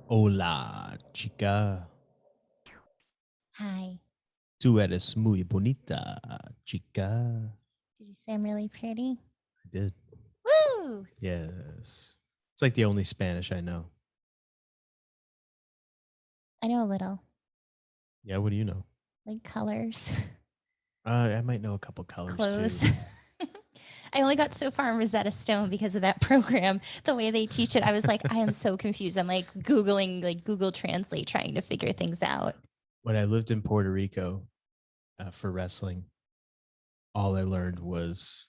Hola, chica. Hi. Tú eres muy bonita, chica. Did you say I'm really pretty? I did. Woo! Yes. It's like the only Spanish I know. I know a little. Yeah, what do you know? Like colors, I might know a couple colors too. clothes. I only got so far in Rosetta Stone because of that program. The way they teach it, I was like, I am so confused. I'm like Googling, like Google Translate, trying to figure things out. When I lived in Puerto Rico for wrestling, all I learned was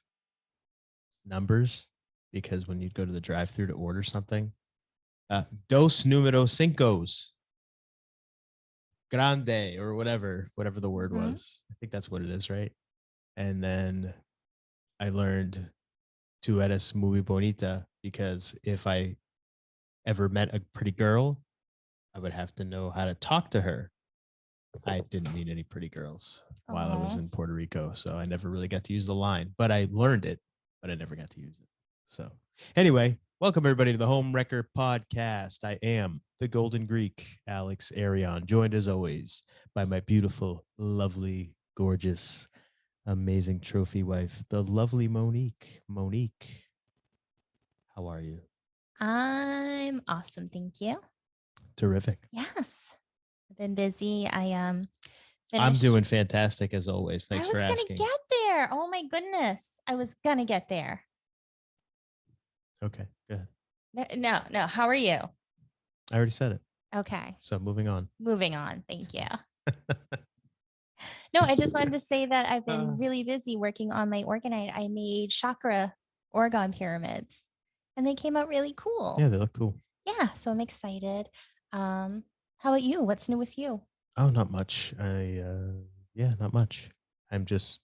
numbers because when you'd go to the drive through to order something, dos número cincos, grande, or whatever the word Mm-hmm. was. I think that's what it is, right? And then I learned tú eres muy bonita because if I ever met a pretty girl, I would have to know how to talk to her. I didn't meet any pretty girls while I was Oh, in Puerto Rico, so I never really got to use the line, but I learned it, but I never got to use it. So, anyway, welcome everybody to the Homewrecker podcast. I am the Golden Greek, Alex Arion, joined as always by my beautiful, lovely, gorgeous, amazing trophy wife, the lovely Monique. Monique, how are you? I'm awesome. Thank you. Terrific. Yes. I've been busy. I I'm finished. doing fantastic as always. I Thanks for was gonna asking. get there. Oh my goodness. I was gonna get there. Okay, good. No. How are you? I already said it. Okay. So moving on. Moving on. Thank you. No, I just wanted to say that I've been Uh, really busy working on my orgonite. I made chakra orgon pyramids and they came out really cool. yeah, they look cool. Yeah, so I'm excited. How about you? What's new with you? Oh, not much. Yeah, not much. I'm just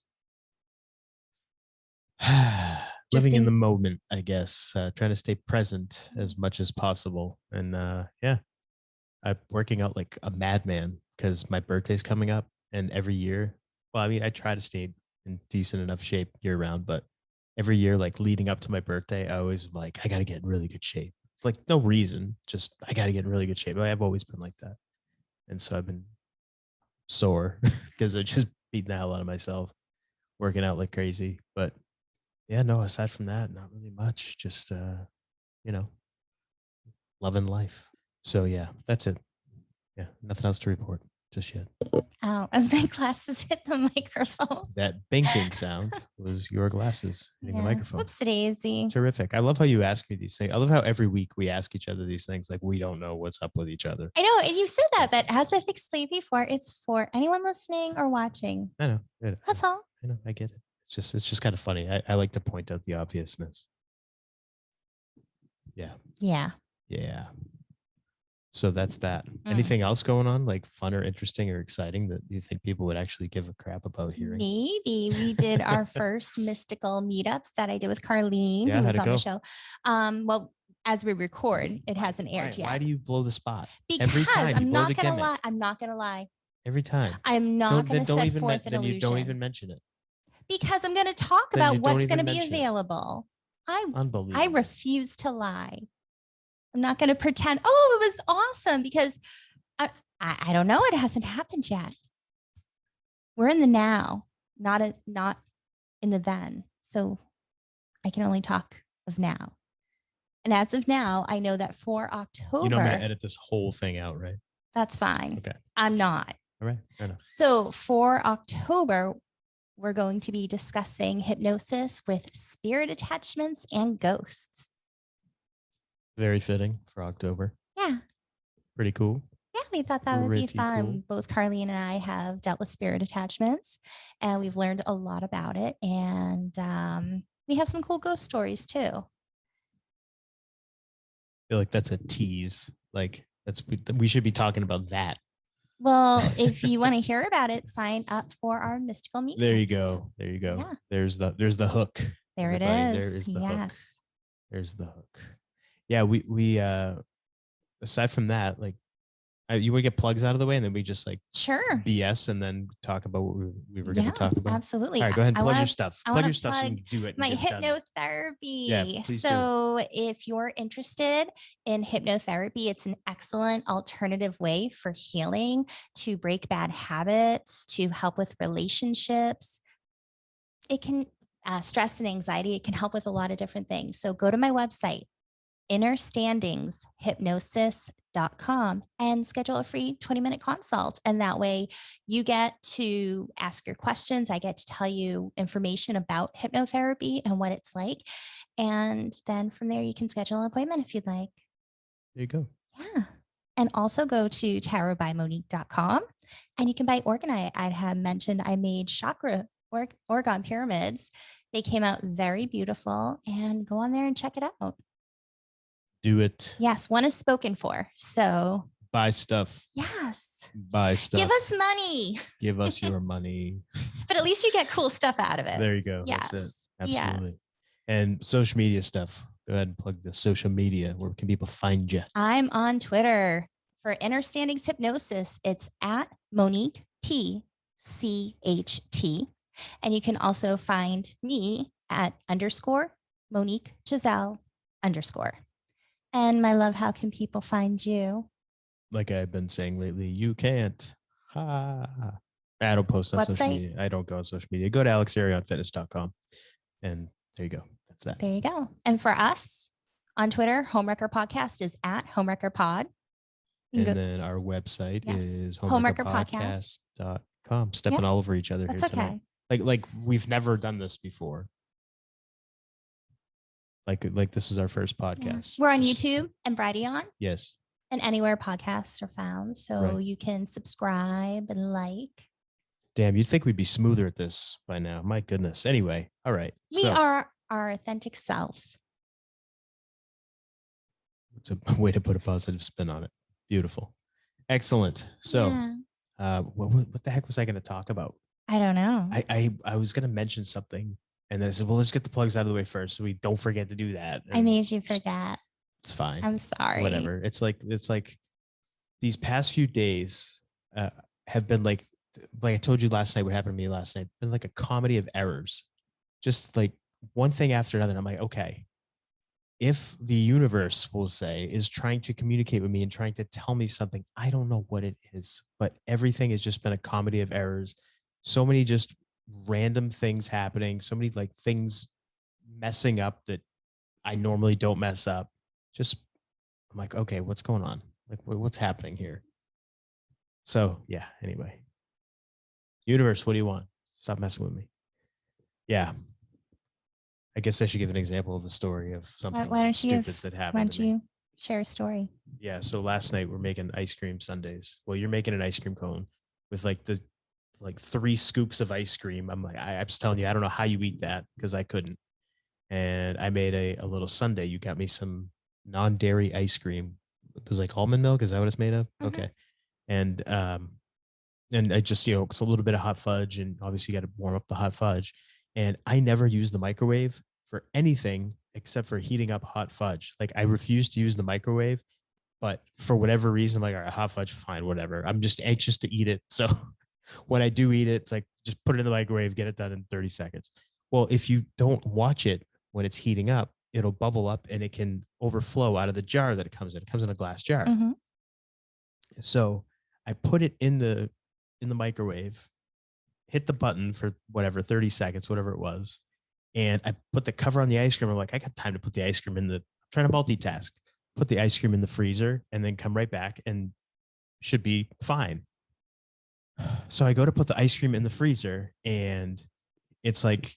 living in the Drifting. moment, I guess. Trying to stay present as much as possible. And yeah, I'm working out like a madman because my birthday's coming up, and every year, well, I mean, I try to stay in decent enough shape year round, but every year, like leading up to my birthday, I always like I got to get in really good shape. Like no reason, just I got to get in really good shape. I've always been like that, and so I've been sore because I just beat the hell out of myself working out like crazy. But yeah, no, aside from that, not really much. Just you know, loving life. So yeah, that's it. Yeah, nothing else to report just yet. Oh, as my glasses hit the microphone. That binking sound was your glasses hitting the Yeah. microphone. Whoops daisy. Terrific. I love how you ask me these things. I love how every week we ask each other these things like we don't know what's up with each other. I know, and you said that, but as I've explained before, it's for anyone listening or watching. I know. That's all. I know. I get it. It's just kind of funny. I like to point out the obviousness. Yeah. Yeah. Yeah. So that's that. Mm. Anything else going on, like fun or interesting or exciting that you think people would actually give a crap about hearing? Maybe we did our first mystical meetups that I did with Carlene, Yeah, who how'd was it on the go? show. Well, as we record, it hasn't aired Why yet. do you blow the spot every Because time? You I'm blow the not gonna gimmick lie. I'm not gonna lie. every time. I'm not Don't gonna then don't set even forth an then you don't even illusion mention it. because I'm gonna talk Then you about don't what's even gonna be mention it. available. I Unbelievable. refuse to lie. I'm not gonna pretend. Oh, it was awesome because I don't know. It hasn't happened yet. We're in the now, not in the then. So I can only talk of now. And as of now, I know that for You know I'm gonna October, edit this whole thing out, right? that's fine. Okay. I'm not. All right. Fair enough. So for October, we're going to be discussing hypnosis with spirit attachments and ghosts. Very fitting for October. Yeah. Pretty cool. Yeah, we thought that would be Pretty fun. cool. Both Carlene and I have dealt with spirit attachments and we've learned a lot about it. And we have some cool ghost stories too. I feel like that's a tease. Like we should be talking about that. Well, if you want to hear about it, sign up for our mystical meetups. There you go. There you go. Yeah. There's the hook. There Everybody. it There is. is the hook. Yes. There's the hook. Yeah, we aside from that, like You would get plugs out of the way, and then we just like Sure. BS and then talk about what we were going Yeah, to talk about. absolutely. All right, go ahead and I plug your want to stuff. I Plug want your to stuff so we plug can do it and my get it done. Yeah, hypnotherapy. please do. So if you're interested in hypnotherapy, it's an excellent alternative way for healing, to break bad habits, to help with relationships. It can stress and anxiety. It can help with a lot of different things. So go to my website, innerstandingshypnosis.com, and schedule a free 20-minute consult. And that way you get to ask your questions. I get to tell you information about hypnotherapy and what it's like. And then from there, you can schedule an appointment if you'd like. There you go. Yeah. And also go to tarotbymonique.com and you can buy orgonite. I had mentioned I made chakra orgone pyramids. They came out very beautiful, and go on there and check it out. Do it. Yes, one is spoken for. So buy stuff. Yes. Buy stuff. Give us money. Give us your money. But at least you get cool stuff out of it. There you go. Yes. That's it. Absolutely. Yes. And social media stuff. Go ahead and plug the social media. Where can people find you? I'm on Twitter for Understandings Hypnosis. It's at Monique PCHT. And you can also find me at _Monique Giselle _. And my love, how can people find you? Like I've been saying lately, you can't. I don't post on social media. I don't go on social media. Go to alexarionfitness.com. And there you go. That's that. There you go. And for us on Twitter, Homewrecker Podcast is at Homewrecker Pod. And then our website is homewreckerpodcast.com. Stepping all over each other here tonight. Like we've never done this before. Like this is our first podcast. We're on YouTube and Brighteon. Yes. And anywhere podcasts are found. So you can subscribe and like. Damn, you'd think we'd be smoother at this by now. My goodness. Anyway, all right. We are our authentic selves. It's a way to put a positive spin on it. Beautiful. Excellent. So what the heck was I going to talk about? I don't know. I was going to mention something, and then I said, well, let's get the plugs out of the way first so we don't forget to do that. And I made you forget. It's fine. I'm sorry. Whatever. It's like these past few days have been like I told you last night, what happened to me last night, been like a comedy of errors. Just like one thing after another. And I'm like, okay, if the universe, will say, is trying to communicate with me and trying to tell me something, I don't know what it is, but everything has just been a comedy of errors. So many just random things happening, so many like things messing up that I normally don't mess up. Just, I'm like, okay, what's going on? Like, what's happening here? So yeah, anyway. Universe, what do you want? Stop messing with me. Yeah. I guess I should give an example of the story of something stupid that happened. Why don't you share a story? Yeah. So last night we're making ice cream sundaes. Well, you're making an ice cream cone with like 3 scoops of ice cream. I'm like, I was telling you, I don't know how you eat that because I couldn't. And I made a little sundae. You got me some non-dairy ice cream. It was like almond milk. Is that what it's made of? Mm-hmm. Okay. And I just, it's a little bit of hot fudge, and obviously you got to warm up the hot fudge. And I never use the microwave for anything except for heating up hot fudge. Like I refuse to use the microwave, but for whatever reason, I'm like, all right, hot fudge, fine, whatever. I'm just anxious to eat it. So when I do eat it, it's like, just put it in the microwave, get it done in 30 seconds. Well, if you don't watch it when it's heating up, it'll bubble up and it can overflow out of the jar that it comes in. It comes in a glass jar. Mm-hmm. So I put it in the microwave, hit the button for whatever, 30 seconds, whatever it was. And I put the cover on the ice cream. I'm like, I got time to put the ice cream I'm trying to multitask, put the ice cream in the freezer and then come right back and should be fine. So I go to put the ice cream in the freezer and it's like,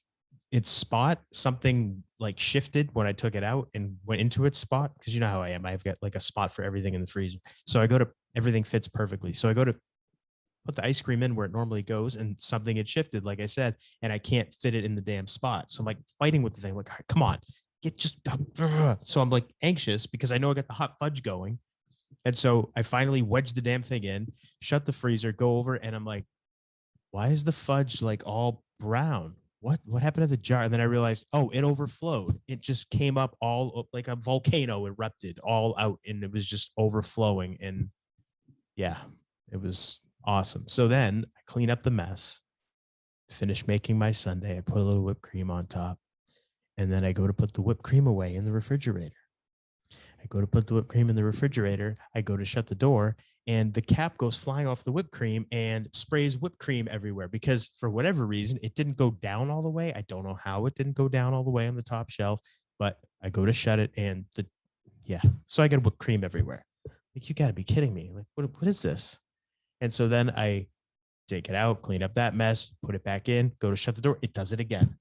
something like shifted when I took it out and went into its spot. Cause you know how I am. I've got like a spot for everything in the freezer. So everything fits perfectly. So I go to put the ice cream in where it normally goes and something had shifted, like I said, and I can't fit it in the damn spot. So I'm like fighting with the thing, like, come on, so I'm like anxious because I know I got the hot fudge going. And so I finally wedged the damn thing in, shut the freezer, go over, and I'm like, why is the fudge like all brown? What happened to the jar? And then I realized, oh, it overflowed. It just came up all like a volcano erupted all out and it was just overflowing. And Yeah, it was awesome. So then I clean up the mess, finish making my sundae. I put a little whipped cream on top, and then I go to put the whipped cream away in the refrigerator. I go to put the whipped cream in the refrigerator. I go to shut the door, and the cap goes flying off the whipped cream and sprays whipped cream everywhere because for whatever reason, it didn't go down all the way. I don't know how it didn't go down all the way on the top shelf, but I go to shut it, and yeah. So I got whipped cream everywhere. Like, you got to be kidding me. Like, what is this? And so then I take it out, clean up that mess, put it back in, go to shut the door. It does it again.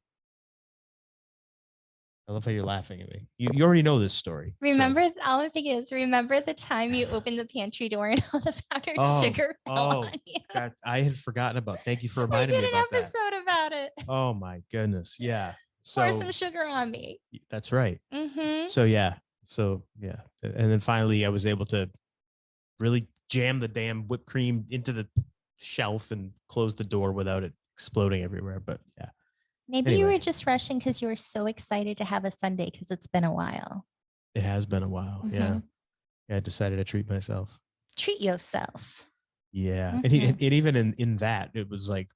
I love how you're laughing at me. You already know this story. Remember, all I'm thinking is, remember the time you opened the pantry door and all the powdered sugar fell on you? God, I had forgotten about. Thank you for We reminding did me an about that. episode about it. Oh my goodness. Yeah. Pour So some sugar on me. that's right. Mm-hmm. So yeah. And then finally I was able to really jam the damn whipped cream into the shelf and close the door without it exploding everywhere. But yeah. Maybe you Anyway. were just rushing because you were so excited to have a Sunday because it's been a while. It has been a while. Yeah. I decided to treat myself. Treat yourself. Yeah. And even in that, it was like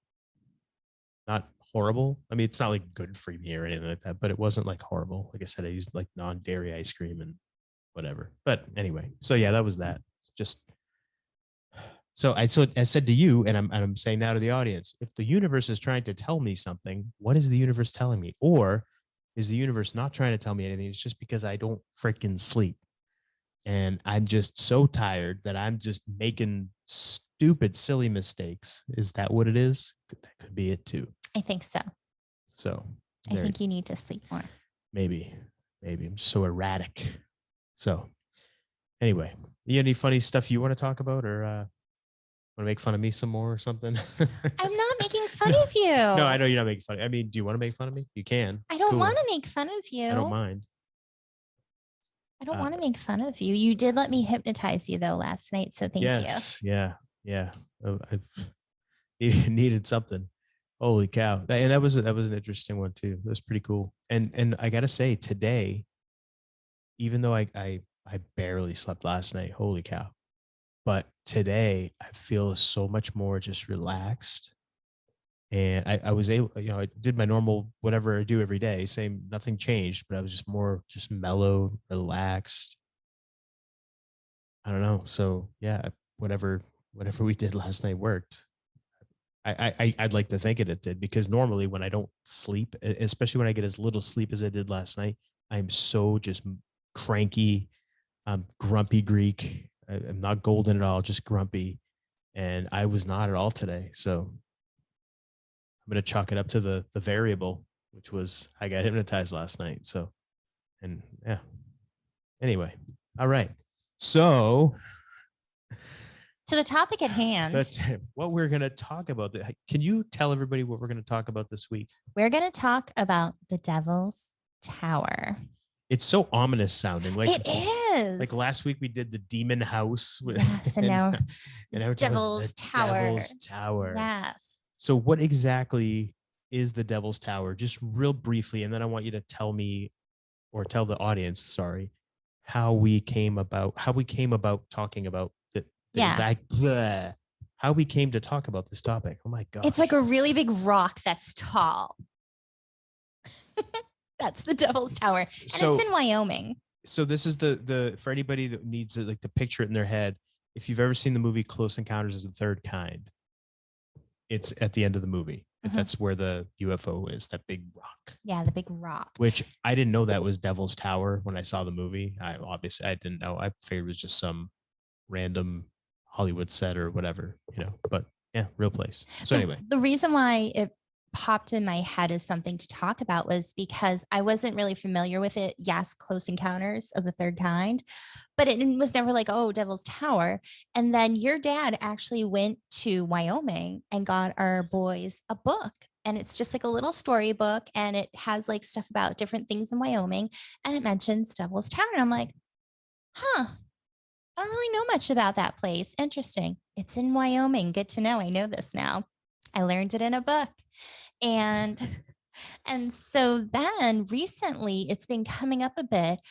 not horrible. I mean, it's not like good for me or anything like that, but it wasn't like horrible. Like I said, I used like non-dairy ice cream and whatever. But anyway, so yeah, that was that. Just so I said to you, and I'm saying now to the audience, if the universe is trying to tell me something, what is the universe telling me? Or is the universe not trying to tell me anything? It's just because I don't freaking sleep. And I'm just so tired that I'm just making stupid, silly mistakes. Is that what it is? That could be it too. I think so. So I think you need to sleep more. Maybe I'm just so erratic. So anyway, you got any funny stuff you want to talk about, or want to make fun of me some more or something? I'm not making fun of you. No, I know you're not making fun. I mean, do you want to make fun of me? You can. I don't want to make fun of you. I don't mind. I don't want to make fun of you. You did let me hypnotize you though last night, so thank you. Yeah. I needed something. Holy cow! And that was an interesting one too. It was pretty cool. And I gotta say, today, even though I barely slept last night, holy cow! But today I feel so much more just relaxed. And I was able, I did my normal whatever I do every day. Same, nothing changed, but I was just mellow, relaxed. I don't know. So yeah, whatever we did last night worked. I'd like to think it did, because normally when I don't sleep, especially when I get as little sleep as I did last night, I'm so just cranky. I'm grumpy Greek. I'm not golden at all, just grumpy. And I was not at all today. So I'm going to chalk it up to the variable, which was I got hypnotized last night. So, and yeah. Anyway, all right. So the topic at hand. That's what we're going to talk about. Can you tell everybody what we're going to talk about this week? We're going to talk about the Devil's Tower. It's so ominous sounding. Like it is. Like last week we did the demon house. Yes, and now Devil's Tower. Devil's Tower. Yes. So what exactly is the Devil's Tower? Just real briefly, and then I want you to tell me, or tell the audience, sorry, how we came about talking about how we came to talk about this topic. Oh my God. It's like a really big rock that's tall. That's the Devil's Tower. And it's in Wyoming. So this is the for anybody that needs to like to picture it in their head. If you've ever seen the movie Close Encounters of the Third Kind, it's at the end of the movie. Mm-hmm. That's where the UFO is, that big rock. Yeah, the big rock. Which I didn't know that was Devil's Tower when I saw the movie. I didn't know. I figured it was just some random Hollywood set or whatever, but yeah, real place. So anyway, the reason why it popped in my head as something to talk about was because I wasn't really familiar with it. Yes, Close Encounters of the Third Kind, but it was never like, oh, Devil's Tower. And then your dad actually went to Wyoming and got our boys a book. And it's just like a little storybook, and it has like stuff about different things in Wyoming, and it mentions Devil's Tower. And I'm like, huh, I don't really know much about that place. Interesting. It's in Wyoming. Good to know. I know this now. I learned it in a book. And so then recently it's been coming up a bit.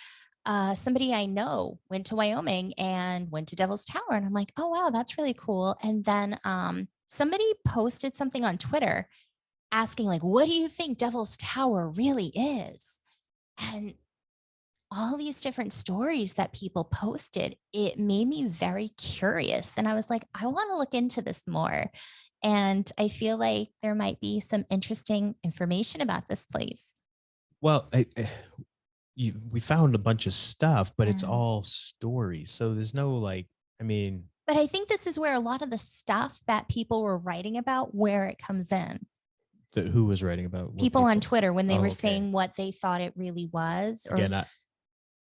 somebody I know went to Wyoming and went to Devil's Tower. And I'm like, oh, wow, that's really cool. And then somebody posted something on Twitter asking, like, what do you think Devil's Tower really is? And all these different stories that people posted, it made me very curious. And I was like, I want to look into this more. And I feel like there might be some interesting information about this place. Well, we found a bunch of stuff, but it's Mm. all stories. So there's no like, I mean, But I think this is where a lot of the stuff that people were writing about, where it comes in. who was writing about what People on people? Twitter, when they Oh, were okay. saying what they thought it really was, or Again,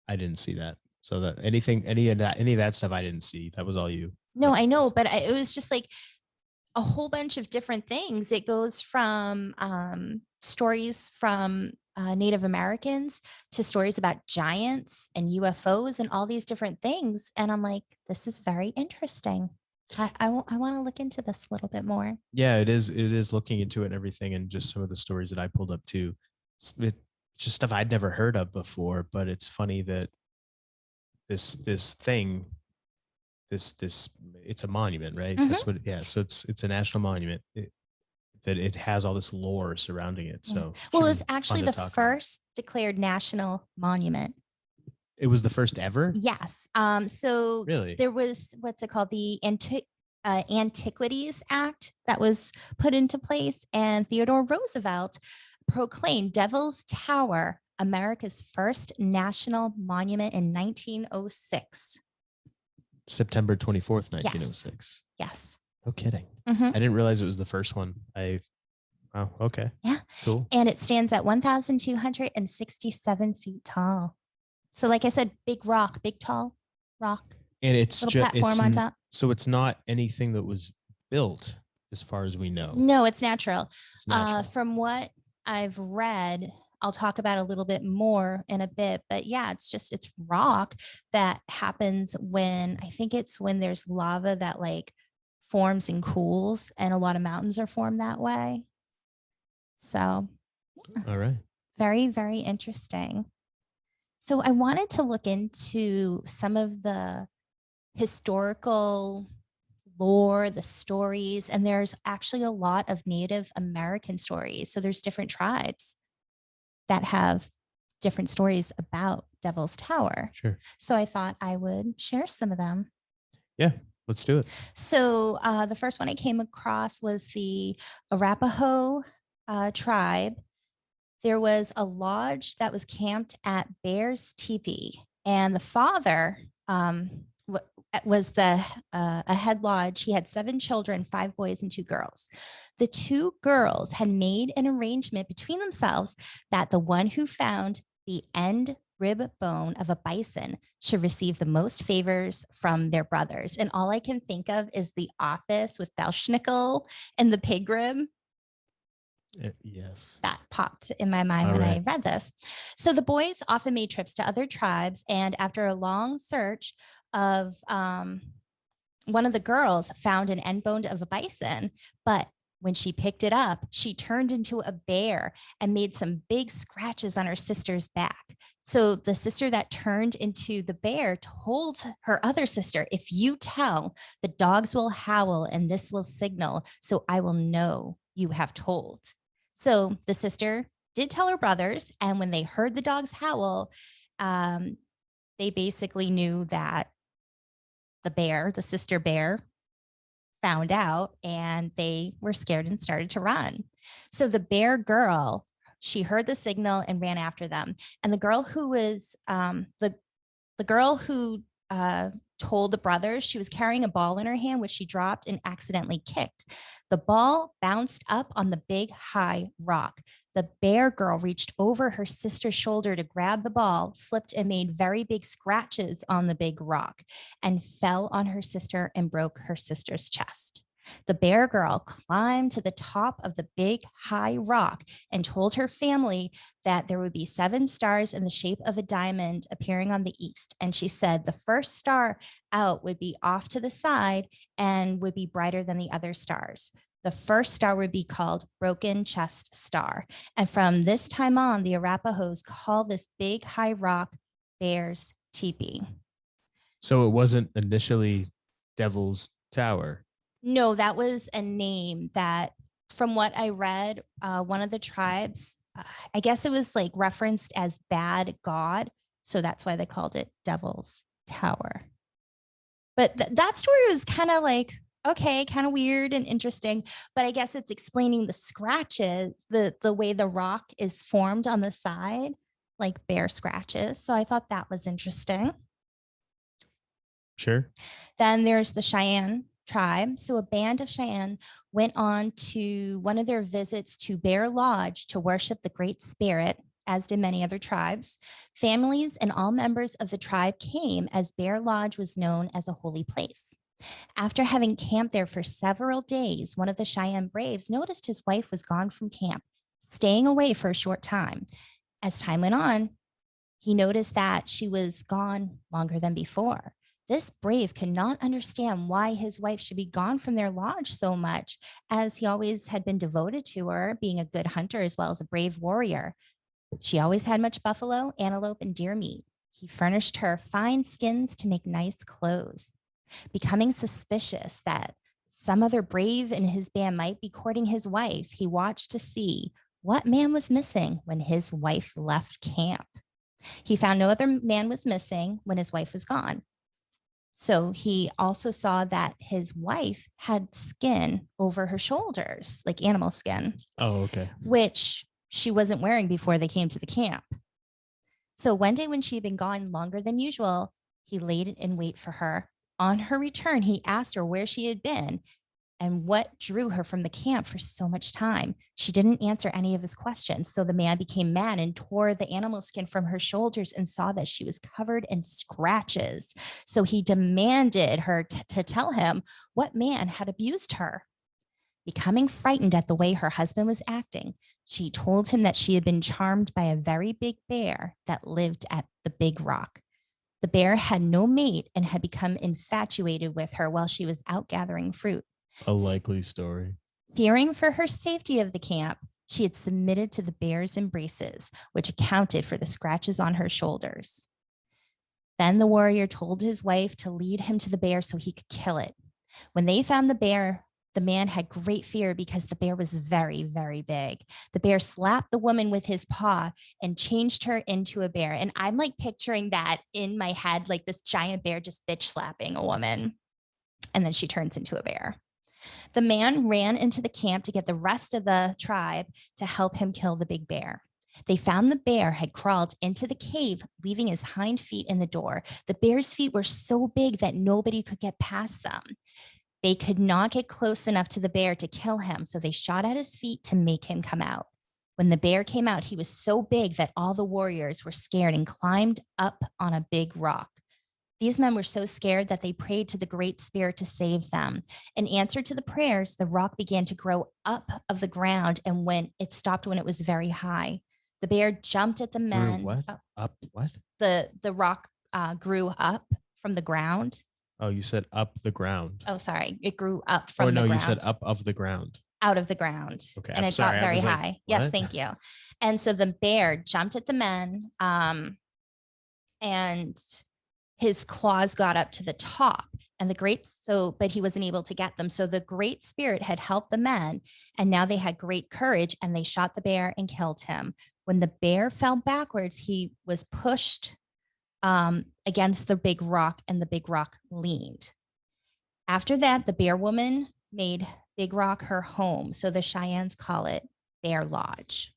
I didn't see that. So that any of that stuff I didn't see. That was all you. no, I know, but it was just like a whole bunch of different things. It goes from stories from Native Americans to stories about giants and UFOs and all these different things. And I'm like, this is very interesting. I want to look into this a little bit more. Yeah, it is. It is looking into it and everything, and just some of the stories that I pulled up too. It's just stuff I'd never heard of before. But it's funny that this thing, this it's a monument, right? Mhm. That's what. Yeah. So it's a national monument. That it has all this lore surrounding it. Yeah. So it Well, should it be was fun actually to the talk about. first declared national monument. It was the first ever. Yes. So Really? there was, what's it called? The Antiquities Act that was put into place, and Theodore Roosevelt proclaimed Devil's Tower America's first national monument in 1906. September 24th, Yes. 1906. Yes. No kidding. Mhm. I didn't realize it was the first one. Oh, okay. Yeah. Cool. And it stands at 1,267 feet tall. So, like I said, big rock, big tall rock, And it's little just, platform on top. so it's not anything that was built as far as we know. No, it's natural. It's natural. From what I've read, I'll talk about a little bit more in a bit, but yeah, it's rock that happens when, I think it's when there's lava that like forms and cools, and a lot of mountains are formed that way. So All right. very, very interesting. So I wanted to look into some of the historical lore, the stories, and there's actually a lot of Native American stories. So there's different tribes that have different stories about Devil's Tower. Sure. So I thought I would share some of them. Yeah, let's do it. So the first one I came across was the Arapaho tribe. There was a lodge that was camped at Bear's Teepee, and the father was a head lodge. He had 7 children, 5 boys and 2 girls. The 2 girls had made an arrangement between themselves that the one who found the end rib bone of a bison should receive the most favors from their brothers. And all I can think of is The Office with Belschnickel and the pig rib. Yes. That popped in my mind when I read this. So the boys often made trips to other tribes, and after a long search of one of the girls found an end bone of a bison, but when she picked it up, she turned into a bear and made some big scratches on her sister's back. So the sister that turned into the bear told her other sister, if you tell, the dogs will howl and this will signal, so I will know you have told. So the sister did tell her brothers, and when they heard the dogs howl, they basically knew that the sister bear, found out, and they were scared and started to run. So the bear girl, she heard the signal and ran after them. And the girl who was the girl who told the brothers, she was carrying a ball in her hand, which she dropped and accidentally kicked. The ball bounced up on the big high rock. The bear girl reached over her sister's shoulder to grab the ball, slipped and made very big scratches on the big rock, and fell on her sister and broke her sister's chest. The bear girl climbed to the top of the big high rock and told her family that there would be 7 stars in the shape of a diamond appearing on the east. And she said the first star out would be off to the side and would be brighter than the other stars. The first star would be called Broken Chest Star. And from this time on, the Arapahoes call this big high rock Bear's teepee. So it wasn't initially Devil's Tower. No, that was a name that, from what I read, one of the tribes, I guess it was like referenced as bad god. So that's why they called it Devil's Tower. But that story was kind of like, okay, kind of weird and interesting. But I guess it's explaining the scratches, the way the rock is formed on the side, like bear scratches. So I thought that was interesting. Sure. Then there's the Cheyenne tribe. So a band of Cheyenne went on to one of their visits to Bear Lodge to worship the Great Spirit, as did many other tribes. Families and all members of the tribe came, as Bear Lodge was known as a holy place. After having camped there for several days, one of the Cheyenne braves noticed his wife was gone from camp, staying away for a short time. As time went on, he noticed that she was gone longer than before. This brave could not understand why his wife should be gone from their lodge so much, as he always had been devoted to her, being a good hunter as well as a brave warrior. She always had much buffalo, antelope, and deer meat. He furnished her fine skins to make nice clothes. Becoming suspicious that some other brave in his band might be courting his wife, he watched to see what man was missing when his wife left camp. He found no other man was missing when his wife was gone. So he also saw that his wife had skin over her shoulders, like animal skin. Oh, okay. Which she wasn't wearing before they came to the camp. So one day when she had been gone longer than usual, he laid in wait for her. On her return, he asked her where she had been and what drew her from the camp for so much time. She didn't answer any of his questions. So the man became mad and tore the animal skin from her shoulders and saw that she was covered in scratches. So he demanded her to tell him what man had abused her. Becoming frightened at the way her husband was acting, she told him that she had been charmed by a very big bear that lived at the big rock. The bear had no mate and had become infatuated with her while she was out gathering fruit. A likely story. Fearing for her safety of the camp, she had submitted to the bear's embraces, which accounted for the scratches on her shoulders. Then the warrior told his wife to lead him to the bear so he could kill it. When they found the bear, the man had great fear because the bear was very, very big. The bear slapped the woman with his paw and changed her into a bear. And I'm like picturing that in my head, like this giant bear just bitch slapping a woman. And then she turns into a bear. The man ran into the camp to get the rest of the tribe to help him kill the big bear. They found the bear had crawled into the cave, leaving his hind feet in the door. The bear's feet were so big that nobody could get past them. They could not get close enough to the bear to kill him, so they shot at his feet to make him come out. When the bear came out, he was so big that all the warriors were scared and climbed up on a big rock. These men were so scared that they prayed to the Great Spirit to save them. In answer to the prayers, the rock began to grow up of the ground, and when it stopped when it was very high. The bear jumped at the men. What? Up what? The rock grew up from the ground. Oh, you said up the ground. Oh, sorry. It grew up from the no, ground. you said up of the ground. Out of the ground. Okay. And I'm it sorry. got very like, high. Yes, what? thank you. And so the bear jumped at the men, and his claws got up to the top. And but he wasn't able to get them. So the Great Spirit had helped the men, and now they had great courage, and they shot the bear and killed him. When the bear fell backwards, he was pushed against the big rock, and the big rock leaned. After that, the bear woman made Big Rock her home. So the Cheyennes call it Bear Lodge.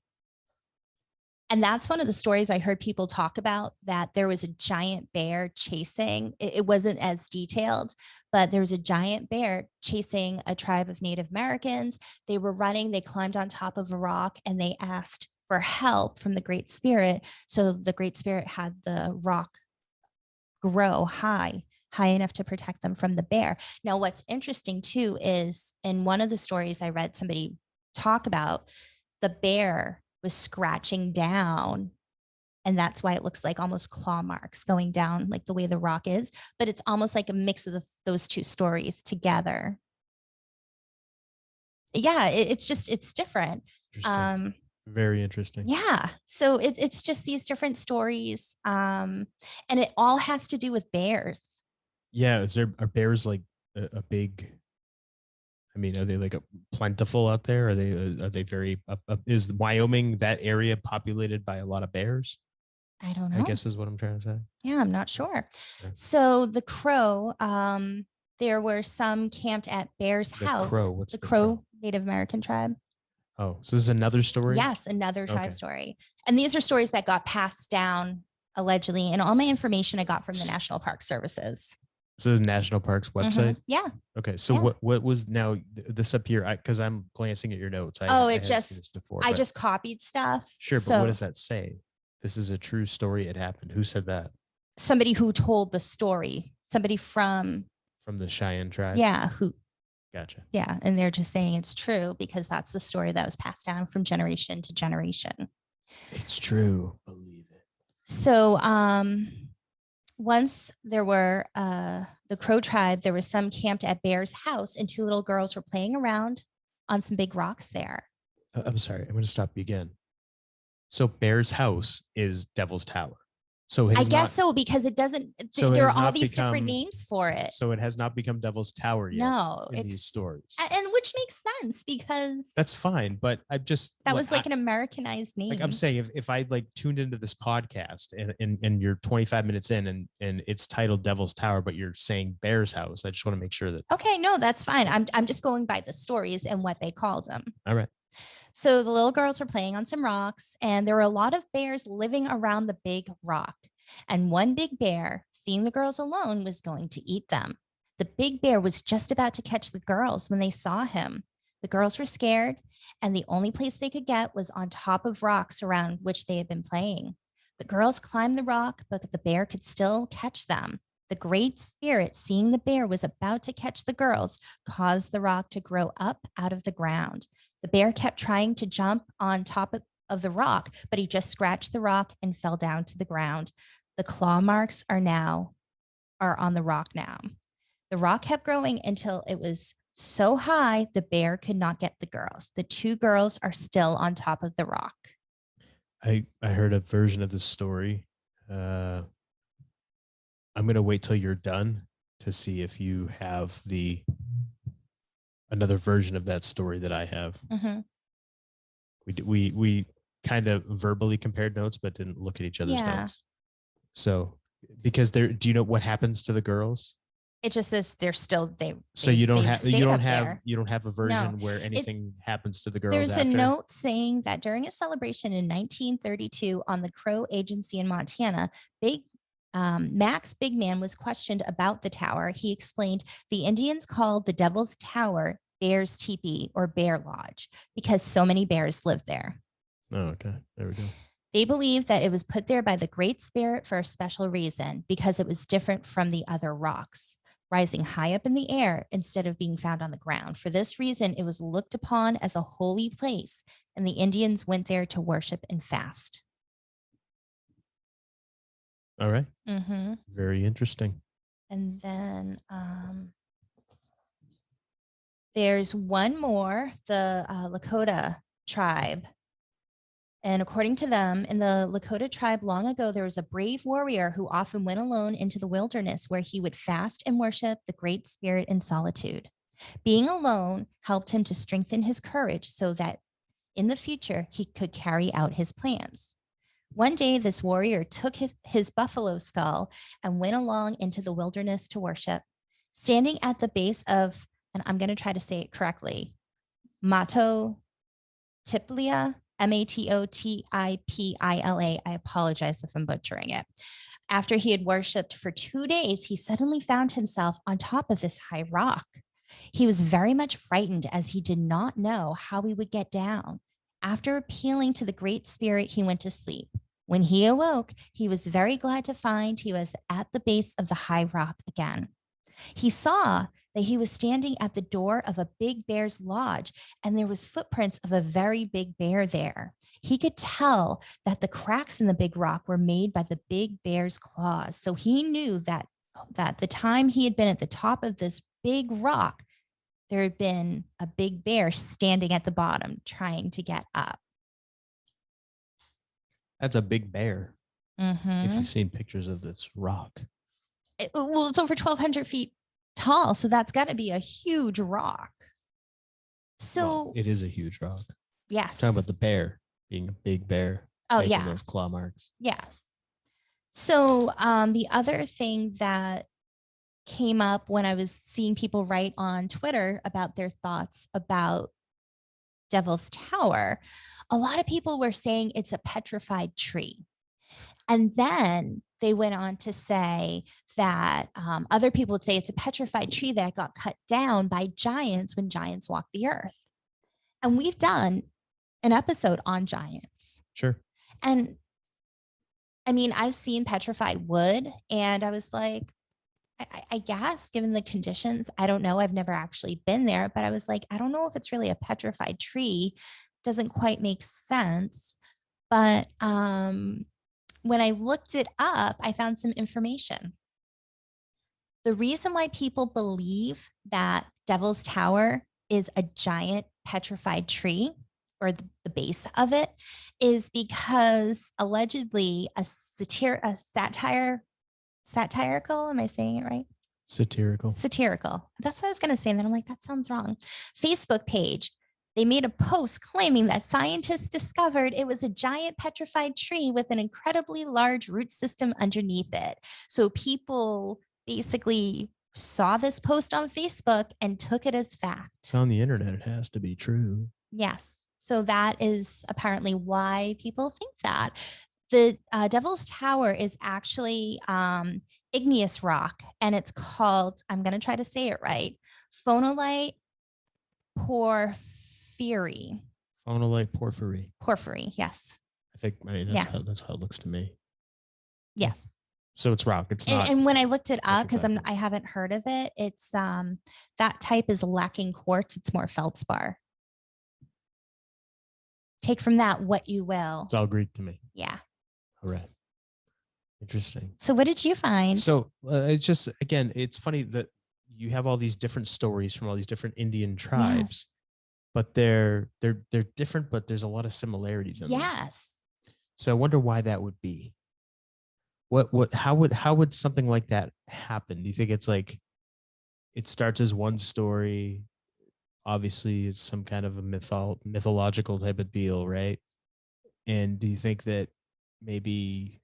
And that's one of the stories I heard people talk about, that there was a giant bear chasing. It wasn't as detailed, but there was a giant bear chasing a tribe of Native Americans. They were running, they climbed on top of a rock, and they asked for help from the Great Spirit. So the Great Spirit had the rock grow high enough to protect them from the bear. Now, what's interesting too is in one of the stories I read somebody talk about, the bear was scratching down, and that's why it looks like almost claw marks going down, like the way the rock is, but it's almost like a mix of those two stories together. Yeah, it's different. Very interesting. Yeah. So it's just these different stories. And it all has to do with bears. Yeah, are bears like a big? I mean, are they like a plentiful out there? Are they very? Is Wyoming that area populated by a lot of bears? I don't I know. guess is what I'm trying to say. Yeah, I'm not sure. Yeah. So the Crow, there were some camped at Bear's The house, crow. What's the the crow? Crow Native American tribe. Oh, so this is another story. Yes, another tribe Okay. story. And these are stories that got passed down allegedly. And all my information I got from the National Park Services. So this is National Parks website. Yeah. Okay, so Yeah. what was now this up here? Because I'm glancing at your notes. Oh, I it have seen this just, before. I But just copied stuff. sure, but what So does that say? This is a true story. It happened. Who said that? somebody who told the story, somebody from, From the Cheyenne tribe. yeah, who, Gotcha. yeah. And they're just saying it's true because that's the story that was passed down from generation to generation. It's true. Believe it. So once there were the Crow tribe, there was some camped at Bear's house, and two little girls were playing around on some big rocks there. I'm sorry. I'm going to stop you again. So Bear's house is Devil's Tower. So I guess so, because it doesn't, So there are all these different names for it. So it has not become Devil's Tower yet. No, in these stories. And which makes sense because that's fine. But I just that was like an Americanized name. Like I'm saying, if I like tuned into this podcast and you're 25 minutes in and it's titled Devil's Tower, but you're saying Bear's house, I just want to make sure that. Okay, no, that's fine. I'm just going by the stories and what they called them. All right. So the little girls were playing on some rocks, and there were a lot of bears living around the big rock. And one big bear, seeing the girls alone, was going to eat them. The big bear was just about to catch the girls when they saw him. The girls were scared, and the only place they could get was on top of rocks around which they had been playing. The girls climbed the rock, but the bear could still catch them. The Great Spirit, seeing the bear was about to catch the girls, caused the rock to grow up out of the ground. The bear kept trying to jump on top of the rock, but he just scratched the rock and fell down to the ground. The claw marks are on the rock now. The rock kept growing until it was so high the bear could not get the girls. The two girls are still on top of the rock. I heard a version of this story. I'm going to wait till you're done to see if you have another version of that story that I have. Mm-hmm. We kind of verbally compared notes, but didn't look at each other's notes. So, because do you know what happens to the girls? It just says they're still So you don't have a version where anything happens to the girls. There's a note saying that during a celebration in 1932 on the Crow Agency in Montana, Max Big Man was questioned about the tower. He explained the Indians called the Devil's Tower Bear's Teepee or Bear Lodge because so many bears lived there. Oh, okay. There we go. They believed that it was put there by the Great Spirit for a special reason because it was different from the other rocks, rising high up in the air instead of being found on the ground. For this reason, it was looked upon as a holy place, and the Indians went there to worship and fast. All right. Mm-hmm. Very interesting. And then there's one more, the Lakota tribe. And according to them, in the Lakota tribe long ago, there was a brave warrior who often went alone into the wilderness where he would fast and worship the Great Spirit in solitude. Being alone helped him to strengthen his courage so that in the future he could carry out his plans. One day, this warrior took his buffalo skull and went along into the wilderness to worship. Standing at the base of, and I'm going to try to say it correctly, Matotiplia, Matotipila. I apologize if I'm butchering it. After he had worshipped for 2 days, he suddenly found himself on top of this high rock. He was very much frightened as he did not know how he would get down. After appealing to the Great Spirit, he went to sleep. When he awoke, he was very glad to find he was at the base of the high rock again. He saw that he was standing at the door of a big bear's lodge, and there was footprints of a very big bear there. He could tell that the cracks in the big rock were made by the big bear's claws. So he knew that the time he had been at the top of this big rock, there had been a big bear standing at the bottom trying to get up. That's a big bear. If Mm-hmm. you've seen pictures of this rock. Well, it's over 1,200 feet tall, so that's got to be a huge rock. Well, So it is a huge rock. Talking yes. about the bear being a big bear, Oh making yeah. those claw marks. Yes. So the other thing that came up when I was seeing people write on Twitter about their thoughts about Devil's Tower, a lot of people were saying it's a petrified tree. And then they went on to say that other people would say it's a petrified tree that got cut down by giants when giants walked the earth. And we've done an episode on giants. Sure. And I mean, I've seen petrified wood, and I was like, I guess given the conditions, I don't know. I've never actually been there, but I was like, I don't know if it's really a petrified tree. Doesn't quite make sense. But when I looked it up, I found some information. The reason why people believe that Devil's Tower is a giant petrified tree, or the base of it, is because allegedly a satirical, am I saying it right? Satirical. Satirical. That's what I was going to say. And then I'm like, that sounds wrong. Facebook page. They made a post claiming that scientists discovered it was a giant petrified tree with an incredibly large root system underneath it. So people basically saw this post on Facebook and took it as fact. It's on the internet. It has to be true. Yes. So that is apparently why people think that. The Devil's Tower is actually igneous rock, and it's called, I'm going to try to say it right, phonolite porphyry. Phonolite porphyry. Porphyry, yes. I mean, that's how it looks to me. Yes. So it's rock. It's not. And when I looked it up, because petrified. I haven't heard of it, it's that type is lacking quartz. It's more feldspar. Take from that what you will. It's all Greek to me. Yeah. All right. Interesting. So what did you find? So it's just, again, it's funny that you have all these different stories from all these different Indian tribes, but they're different, but there's a lot of similarities in them. Yes. So I wonder why that would be. How would something like that happen? Do you think it's like it starts as one story? Obviously, it's some kind of a mythological type of deal, right? And do you think that maybe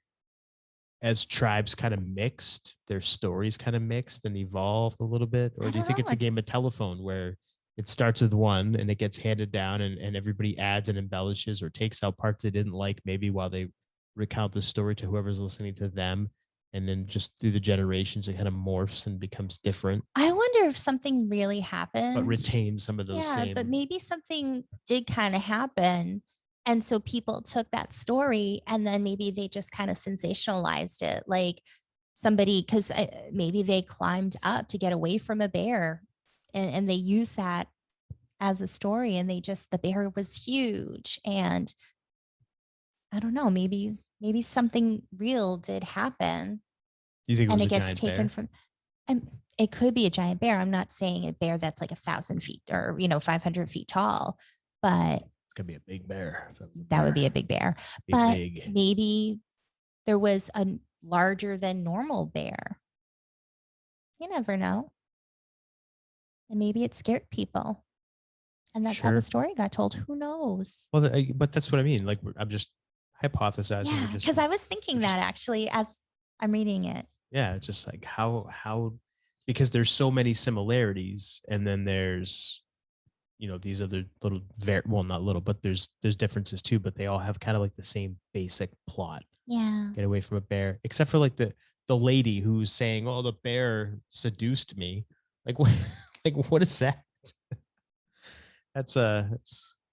as tribes kind of mixed, their stories kind of mixed and evolved a little bit? Or do you think it's a game of telephone where it starts with one and it gets handed down and everybody adds and embellishes or takes out parts they didn't like, maybe while they recount the story to whoever's listening to them? And then just through the generations, it kind of morphs and becomes different. I wonder if something really happened. But retains some of those same. But maybe something did kind of happen. And so people took that story and then maybe they just kind of sensationalized it. Like somebody, because maybe they climbed up to get away from a bear and they used that as a story, and the bear was huge. And I don't know, maybe something real did happen. You think it was and a it gets giant taken bear? from, it could be a giant bear. I'm not saying a bear that's like 1,000 feet or 500 feet tall, but It's gonna be a big bear. that would be a big bear. But maybe there was a larger than normal bear. You never know. And maybe it scared people. And that's how the story got told. Who knows? Well, but that's what I mean. Like, I'm just hypothesizing. Yeah, because I was thinking that actually as I'm reading it. Yeah, just like how because there's so many similarities, and then there's these other little well, not little, but there's differences too, but they all have kind of like the same basic plot. Yeah. Get away from a bear, except for like the lady who's saying, "Oh, the bear seduced me." Like what? Like what is that? That's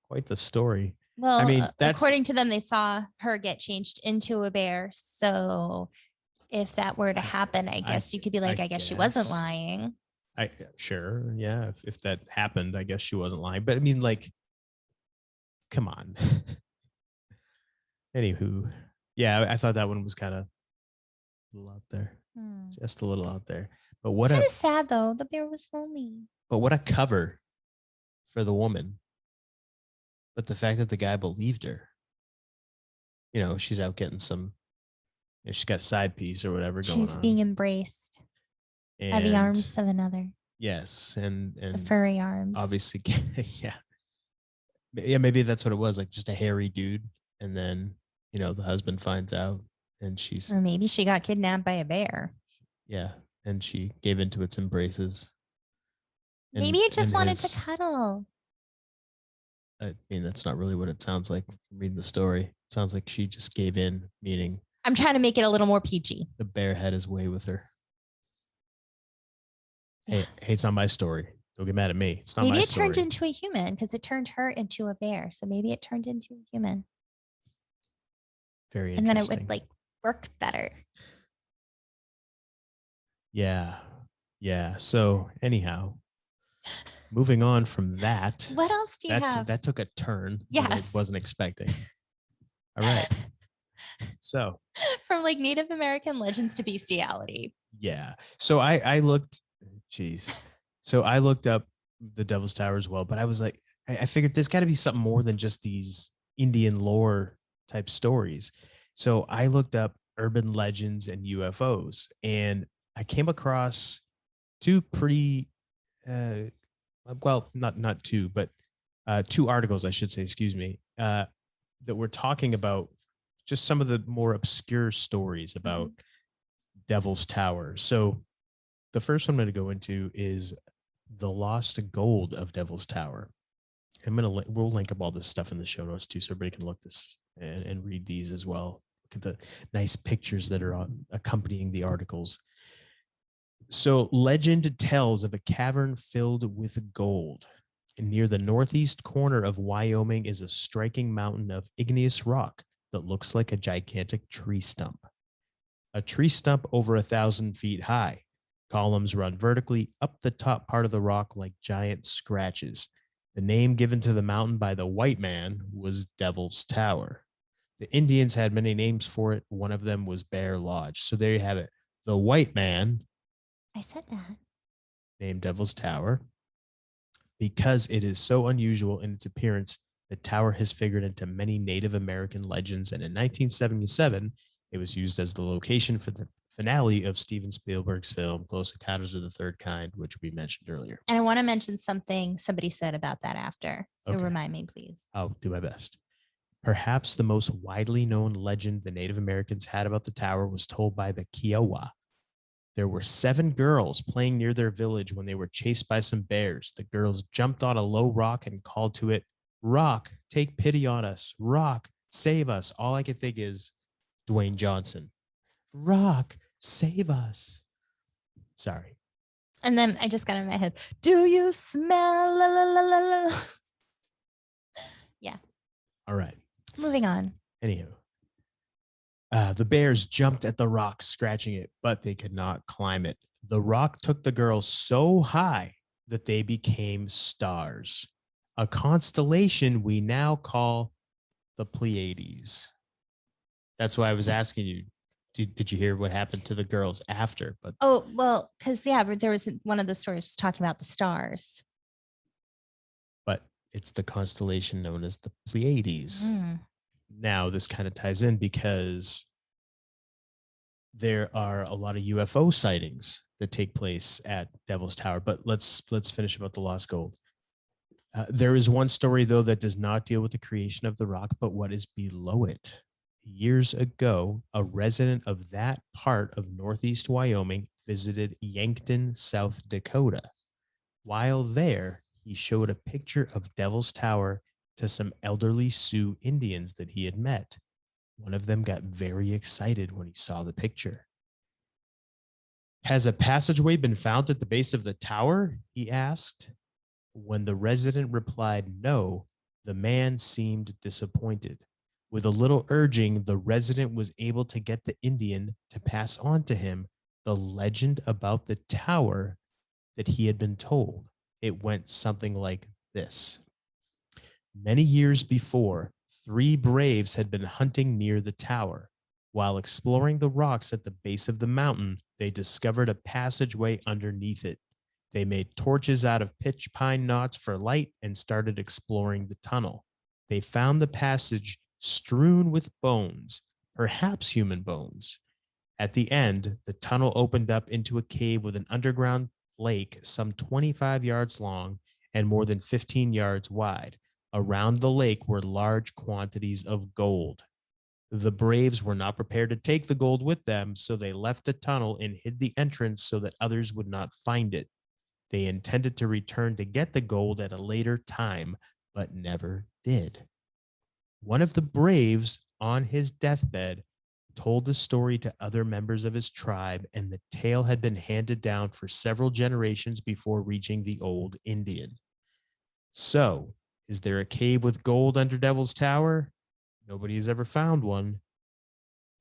quite the story. Well, I mean, according to them, they saw her get changed into a bear. So if that were to happen, I guess you could be like, I guess she wasn't lying. Sure. Yeah. If that happened, I guess she wasn't lying. But I mean, like, come on. Anywho, yeah, I thought that one was kind of a little out there. Just a little out there. But what kind of sad though. The bear was lonely. But what a cover for the woman. But the fact that the guy believed her. she's out getting some, she's got a side piece or whatever going She's being on. embraced by the And arms of another, yes, the and furry arms. obviously, yeah, yeah, maybe that's what it was, like just a hairy dude. And then, the husband finds out and she's, Or maybe she got kidnapped by a bear. yeah, and she gave into its embraces. Maybe it And just wanted to his, cuddle. I mean, that's not really what it sounds like from reading the story. It sounds like she just gave in, meaning I'm trying to make it a little more PG. the bear had his way with her. Yeah. Hey, it's not my story. Don't get mad at me. It's not Maybe my it turned story. into a human because it turned her into a bear. So maybe it turned into a human. Very And then interesting. it would like work better. Yeah. Yeah. So anyhow, moving on from that. What else do you have? That took a turn that I Yes. wasn't expecting. All right. So from like Native American legends to bestiality. yeah. So I looked, geez. So I looked up the Devil's Tower as well, but I was like, I figured there's got to be something more than just these Indian lore type stories. So I looked up urban legends and UFOs, and I came across two pretty, well, not two, but two articles, I should say, excuse me, that were talking about just some of the more obscure stories about Devil's Tower. So the first one I'm going to go into is the lost gold of Devil's Tower. We'll link up all this stuff in the show notes too, so everybody can look this and read these as well. Look at the nice pictures that are accompanying the articles. So legend tells of a cavern filled with gold. And near the northeast corner of Wyoming is a striking mountain of igneous rock that looks like a gigantic tree stump. A tree stump over 1,000 feet high. Columns run vertically up the top part of the rock like giant scratches. The name given to the mountain by the white man was Devil's Tower. The Indians had many names for it. One of them was Bear Lodge. So there you have it. The white man, I said that. named Devil's Tower. Because it is so unusual in its appearance, the tower has figured into many Native American legends, and in 1977, it was used as the location for the finale of Steven Spielberg's film Close Encounters of the Third Kind, which we mentioned earlier. And I want to mention something somebody said about that after. So Okay. remind me, please. I'll do my best. Perhaps the most widely known legend the Native Americans had about the tower was told by the Kiowa. There were 7 girls playing near their village when they were chased by some bears. The girls jumped on a low rock and called to it, "Rock, take pity on us. Rock, save us." All I could think is Dwayne Johnson. Rock, save us. Sorry. And then I just got in my head, do you smell? La, la, la, la, la. Yeah. All right. Moving on. Anywho, the bears jumped at the rock, scratching it, but they could not climb it. The rock took the girls so high that they became stars, a constellation we now call the Pleiades. That's why I was asking you, did you hear what happened to the girls after? But Oh, well, because, yeah, but there was one of the stories was talking about the stars. but it's the constellation known as the Pleiades. Mm. Now, this kind of ties in because there are a lot of UFO sightings that take place at Devil's Tower. But let's finish about the lost gold. There is one story, though, that does not deal with the creation of the rock, but what is below it. Years ago, a resident of that part of Northeast Wyoming visited Yankton, South Dakota. While there, he showed a picture of Devil's Tower to some elderly Sioux Indians that he had met. One of them got very excited when he saw the picture. "Has a passageway been found at the base of the tower?" he asked. When the resident replied no, the man seemed disappointed. With a little urging, the resident was able to get the Indian to pass on to him the legend about the tower that he had been told. It went something like this. Many years before, 3 braves had been hunting near the tower. While exploring the rocks at the base of the mountain, they discovered a passageway underneath it. They made torches out of pitch pine knots for light and started exploring the tunnel. They found the passage strewn with bones, perhaps human bones. At the end, the tunnel opened up into a cave with an underground lake some 25 yards long and more than 15 yards wide. Around the lake were large quantities of gold. The Braves were not prepared to take the gold with them, so they left the tunnel and hid the entrance so that others would not find it. They intended to return to get the gold at a later time, but never did. One of the Braves, on his deathbed, told the story to other members of his tribe, and the tale had been handed down for several generations before reaching the old Indian. So, is there a cave with gold under Devil's Tower? Nobody has ever found one.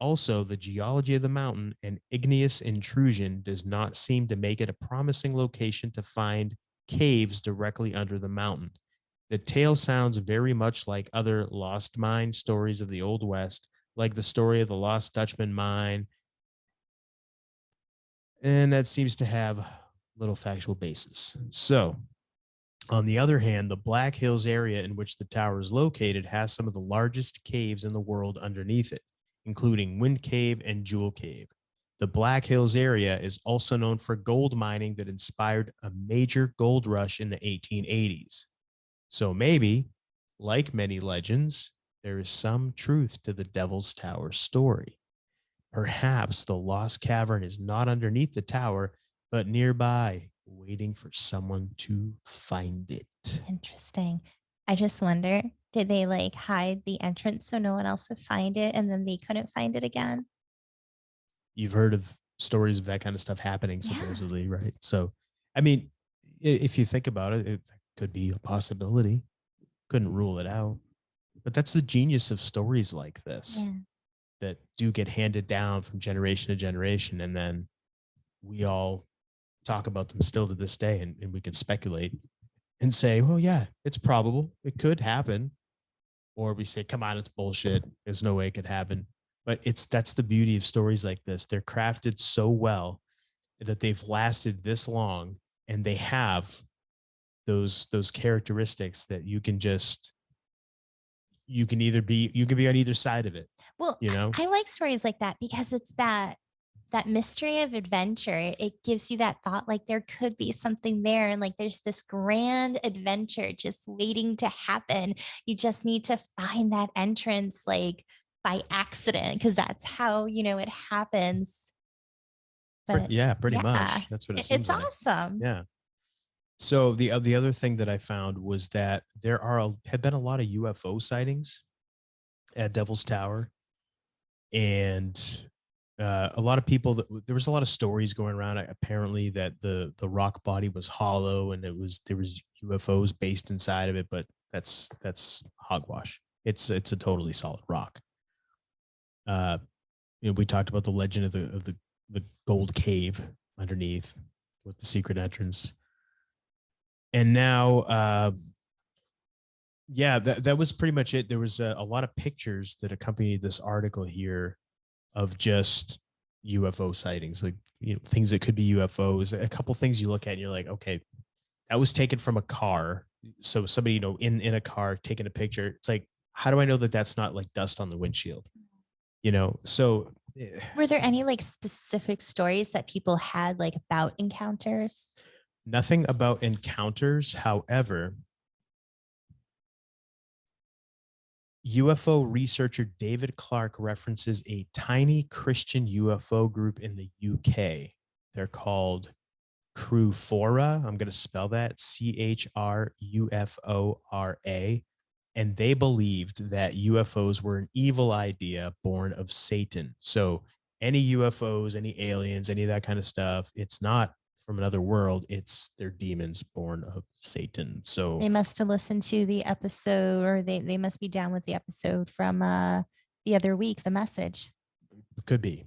Also, the geology of the mountain and igneous intrusion does not seem to make it a promising location to find caves directly under the mountain. The tale sounds very much like other lost mine stories of the Old West, like the story of the Lost Dutchman mine, and that seems to have little factual basis. So, on the other hand, the Black Hills area in which the tower is located has some of the largest caves in the world underneath it, including Wind Cave and Jewel Cave. The Black Hills area is also known for gold mining that inspired a major gold rush in the 1880s. So maybe, like many legends, there is some truth to the Devil's Tower story. Perhaps the lost cavern is not underneath the tower, but nearby, waiting for someone to find it. Interesting. I just wonder, did they like hide the entrance so no one else would find it and then they couldn't find it again? You've heard of stories of that kind of stuff happening, Yeah. supposedly, right? So, I mean, if you think about it, it could be a possibility. Couldn't rule it out. But that's the genius of stories like this Yeah. that do get handed down from generation to generation. And then we all talk about them still to this day, and we can speculate and say, well, yeah, it's probable. It could happen. Or we say, come on, it's bullshit. There's no way it could happen. But that's the beauty of stories like this. They're crafted so well that they've lasted this long, and they have those characteristics that you can be on either side of it, Well, you know? I like stories like that because it's that mystery of adventure. It gives you that thought like there could be something there and like there's this grand adventure just waiting to happen. You just need to find that entrance like by accident because that's how, it happens. But Yeah, pretty yeah, much. That's what it it's seems like. awesome. Yeah. So the other thing that I found was that have been a lot of UFO sightings at Devil's Tower, and a lot of people there was a lot of stories going around apparently that the rock body was hollow and there was UFOs based inside of it, but that's hogwash. It's a totally solid rock. Uh, we talked about the legend of the gold cave underneath with the secret entrance, and now yeah, that was pretty much it. There was a lot of pictures that accompanied this article here of just UFO sightings, like things that could be UFOs. A couple things you look at and you're like, okay, that was taken from a car. So somebody in a car taking a picture. It's like, how do I know that that's not like dust on the windshield? So Were there any like specific stories that people had like about encounters? nothing about encounters. However, UFO researcher David Clark references a tiny Christian UFO group in the UK. They're called Crufora. I'm going to spell that Chrufora. And they believed that UFOs were an evil idea born of Satan. So any UFOs, any aliens, any of that kind of stuff, it's not from another world. They're demons born of Satan. So They must have listened to the episode or they must be down with the episode from the other week, the message. could be.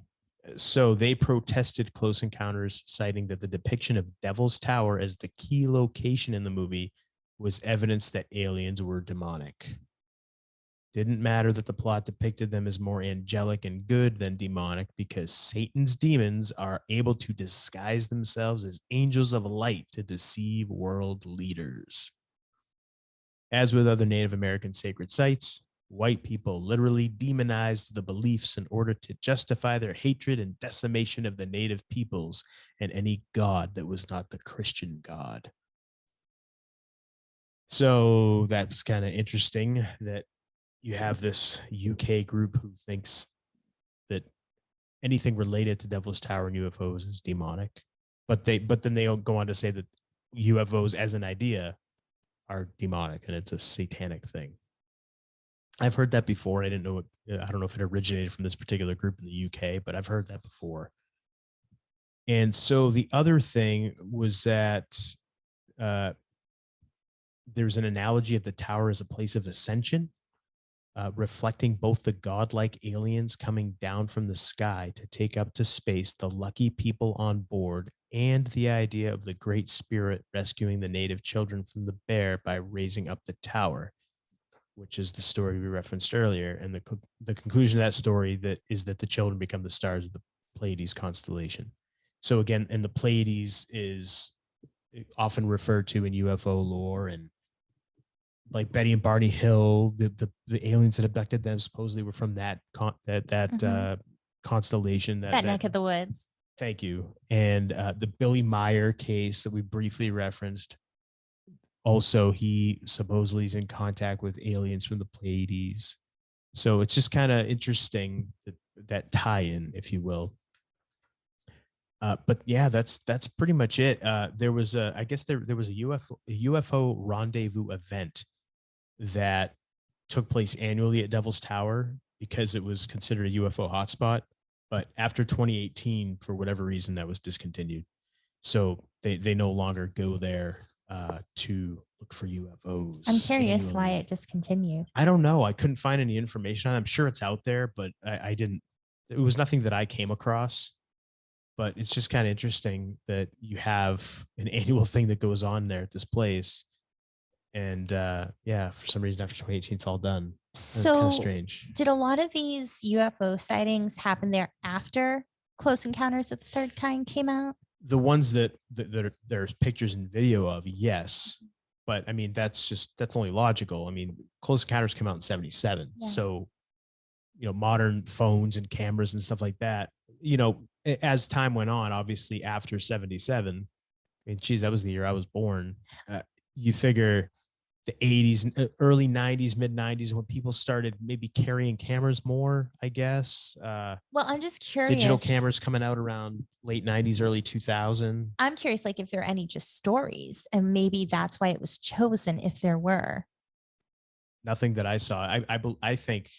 So they protested Close Encounters, citing that the depiction of Devil's Tower as the key location in the movie was evidence that aliens were demonic. Didn't matter that the plot depicted them as more angelic and good than demonic, because Satan's demons are able to disguise themselves as angels of light to deceive world leaders. As with other Native American sacred sites, white people literally demonized the beliefs in order to justify their hatred and decimation of the native peoples and any god that was not the Christian God. So that's kind of interesting that you have this UK group who thinks that anything related to Devil's Tower and UFOs is demonic. But then they go on to say that UFOs as an idea are demonic and it's a satanic thing. I've heard that before. I didn't know I don't know if it originated from this particular group in the UK, but I've heard that before. And so the other thing was that there's an analogy of the tower as a place of ascension, reflecting both the godlike aliens coming down from the sky to take up to space the lucky people on board and the idea of the Great Spirit rescuing the native children from the bear by raising up the tower, which is the story we referenced earlier. And the conclusion of that story that is that the children become the stars of the Pleiades constellation. So again, and the Pleiades is often referred to in UFO lore, and like Betty and Barney Hill, the aliens that abducted them supposedly were from that constellation, that neck of the woods. Thank you. And the Billy Meyer case that we briefly referenced, also he supposedly is in contact with aliens from the Pleiades. So it's just kind of interesting that tie-in, if you will. But yeah, that's pretty much it. There was I guess there was a UFO rendezvous event that took place annually at Devil's Tower because it was considered a UFO hotspot. But after 2018, for whatever reason, that was discontinued. So they no longer go there to look for UFOs. I'm curious annually. why it discontinued. I don't know. I couldn't find any information on it. I'm sure it's out there, but I didn't. It was nothing that I came across. But it's just kind of interesting that you have an annual thing that goes on there at this place. And yeah, for some reason after 2018, it's all done. So kind of strange. Did a lot of these UFO sightings happen there after Close Encounters of the Third Kind came out? The ones that there's pictures and video of, yes. But I mean, that's only logical. I mean, Close Encounters came out in 1977. Yeah. So, modern phones and cameras and stuff like that, as time went on, obviously after 1977, I mean, geez, that was the year I was born. You figure the 80s, early 90s, mid 90s, when people started maybe carrying cameras more, I guess. Well, I'm just curious. Digital cameras coming out around late 90s, early 2000. I'm curious, like, if there are any just stories, and maybe that's why it was chosen, if there were. Nothing that I saw. I think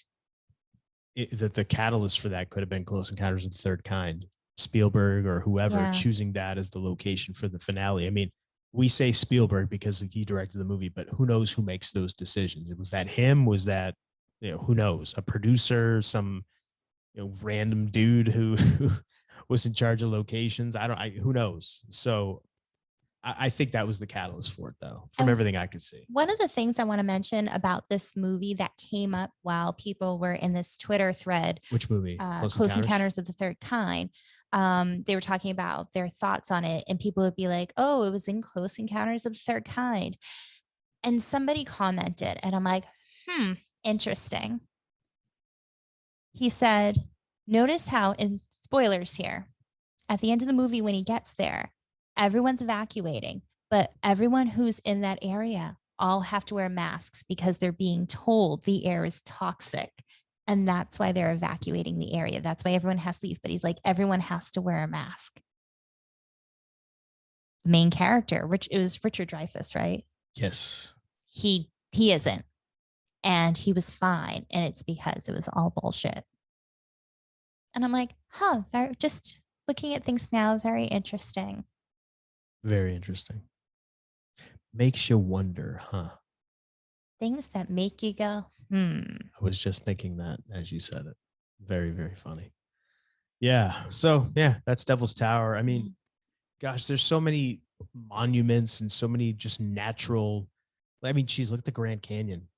that the catalyst for that could have been Close Encounters of the Third Kind. Spielberg or whoever choosing that as the location for the finale. I mean, we say Spielberg because he directed the movie, but who knows who makes those decisions? Was that him? Was that, who knows? A producer, some random dude who was in charge of locations? Who knows? So I think that was the catalyst for it, though, from everything I could see. One of the things I want to mention about this movie that came up while people were in this Twitter thread. Which movie? Close Encounters of the Third Kind. They were talking about their thoughts on it, and people would be like, oh, it was in Close Encounters of the Third Kind. And somebody commented, and I'm like, interesting. He said, notice how, in spoilers here, at the end of the movie when he gets there, everyone's evacuating, but everyone who's in that area all have to wear masks because they're being told the air is toxic. And that's why they're evacuating the area. That's why everyone has to leave. But he's like, everyone has to wear a mask. The main character, it was Richard Dreyfuss, right? Yes. He isn't. And he was fine. And it's because it was all bullshit. And I'm like, just looking at things now, very interesting. Very interesting. Makes you wonder, huh? Things that make you go, I was just thinking that as you said it. Very, very funny. Yeah. So, yeah, that's Devil's Tower. I mean, gosh, there's so many monuments and so many just natural. I mean, geez, look at the Grand Canyon.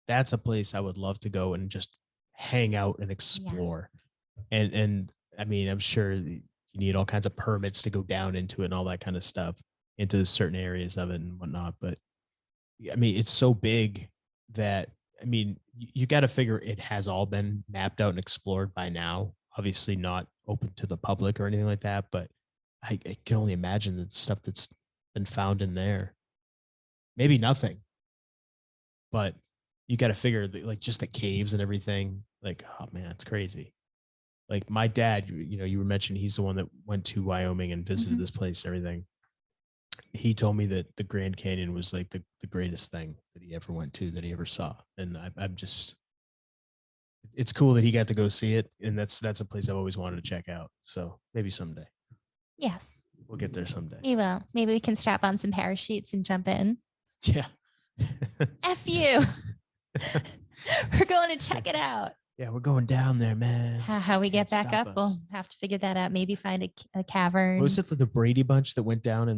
That's a place I would love to go and just hang out and explore. Yes. And I mean, I'm sure you need all kinds of permits to go down into it and all that kind of stuff, into certain areas of it and whatnot. But I mean, it's so big that I mean, you got to figure it has all been mapped out and explored by now. Obviously, not open to the public or anything like that, but I can only imagine the stuff that's been found in there. Maybe nothing, but you got to figure that, like, just the caves and everything. Like, oh man, it's crazy. Like my dad, you were mentioning he's the one that went to Wyoming and visited Mhm. this place and everything. He told me that the Grand Canyon was like the greatest thing that he ever went to, that he ever saw. And I'm just, it's cool that he got to go see it. And that's a place I've always wanted to check out. So maybe someday Yes, we'll get there someday. we will. Maybe we can strap on some parachutes and jump in. Yeah. F you. We're going to check it out. Yeah, we're going down there, man. How we get Can't back stop up, we'll us. have to figure that out. Maybe find a cavern. What was it, the Brady Bunch that went down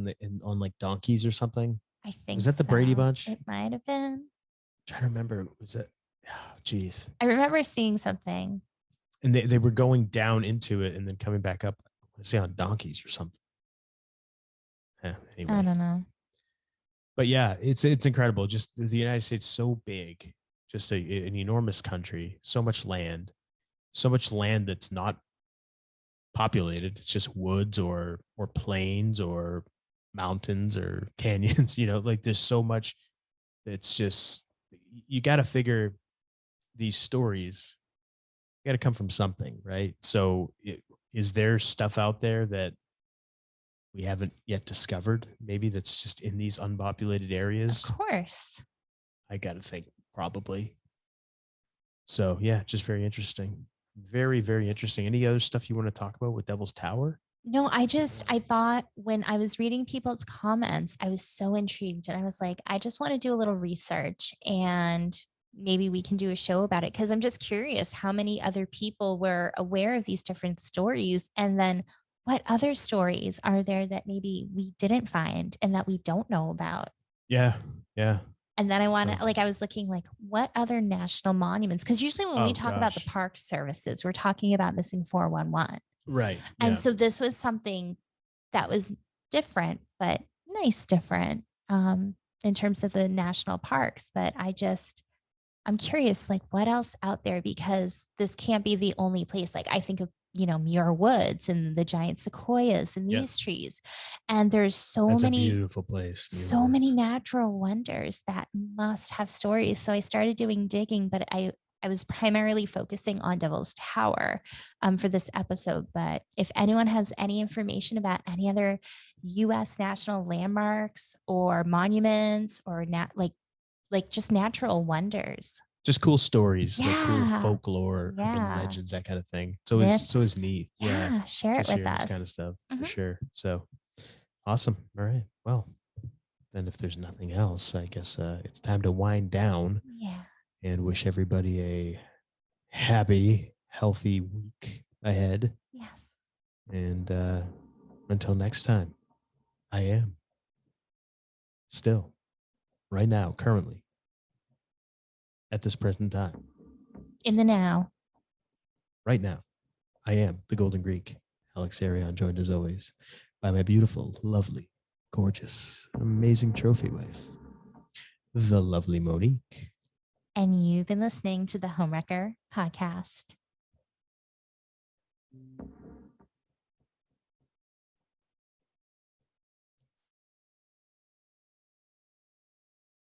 on like donkeys or something? I think Was that the Brady so. Bunch? It might have been. I'm trying to remember. Was it? Oh, geez. I remember seeing something. And they were going down into it and then coming back up. I say on donkeys or something. Yeah, I anyway, don't know. but yeah, it's incredible. Just the United States, so big, just an enormous country, so much land that's not populated. It's just woods or plains or mountains or canyons. Like there's so much. It's just, you got to figure these stories got to come from something, right? So is there stuff out there that we haven't yet discovered? Maybe that's just in these unpopulated Of areas. course. I got to think probably. So yeah, just very interesting. Very, very interesting. Any other stuff you want to talk about with Devil's Tower? No, I thought when I was reading people's comments, I was so intrigued and I was like, I just want to do a little research and maybe we can do a show about it because I'm just curious how many other people were aware of these different stories. And then what other stories are there that maybe we didn't find and that we don't know about? Yeah, yeah. And then I want to, So, like, I was looking like, what other national monuments? Because usually when we oh talk about the gosh, park services, we're talking about missing 411. right? And Yeah, so this was something that was different, but nice different in terms of the national parks. But I'm curious, like what else out there? Because this can't be the only place. Like I think of, Muir Woods and the giant sequoias and yeah. these trees. And there's That's a beautiful place. Muir so many Woods. natural wonders that must have stories. So I started doing digging, but I was primarily focusing on Devil's Tower for this episode. But if anyone has any information about any other U.S. national landmarks or monuments or like just natural wonders, Just cool stories, like cool yeah, folklore, urban yeah, legends, that kind of thing. It's always myths, neat. Yeah, yeah, share it just with hearing this kind us. of stuff for Mhm. sure. So awesome. All right. Well, then if there's nothing else, I guess it's time to wind down Yeah. and wish everybody a happy, healthy week ahead. Yes. And until next time, I am still, right now, currently, at this present time, In the now. right now, I am the Golden Greek, Alex Arion, joined as always by my beautiful, lovely, gorgeous, amazing trophy wife, the lovely Monique. And you've been listening to the Homewrecker podcast.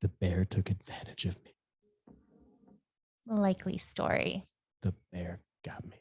The bear took advantage of me. Likely story. The bear got me.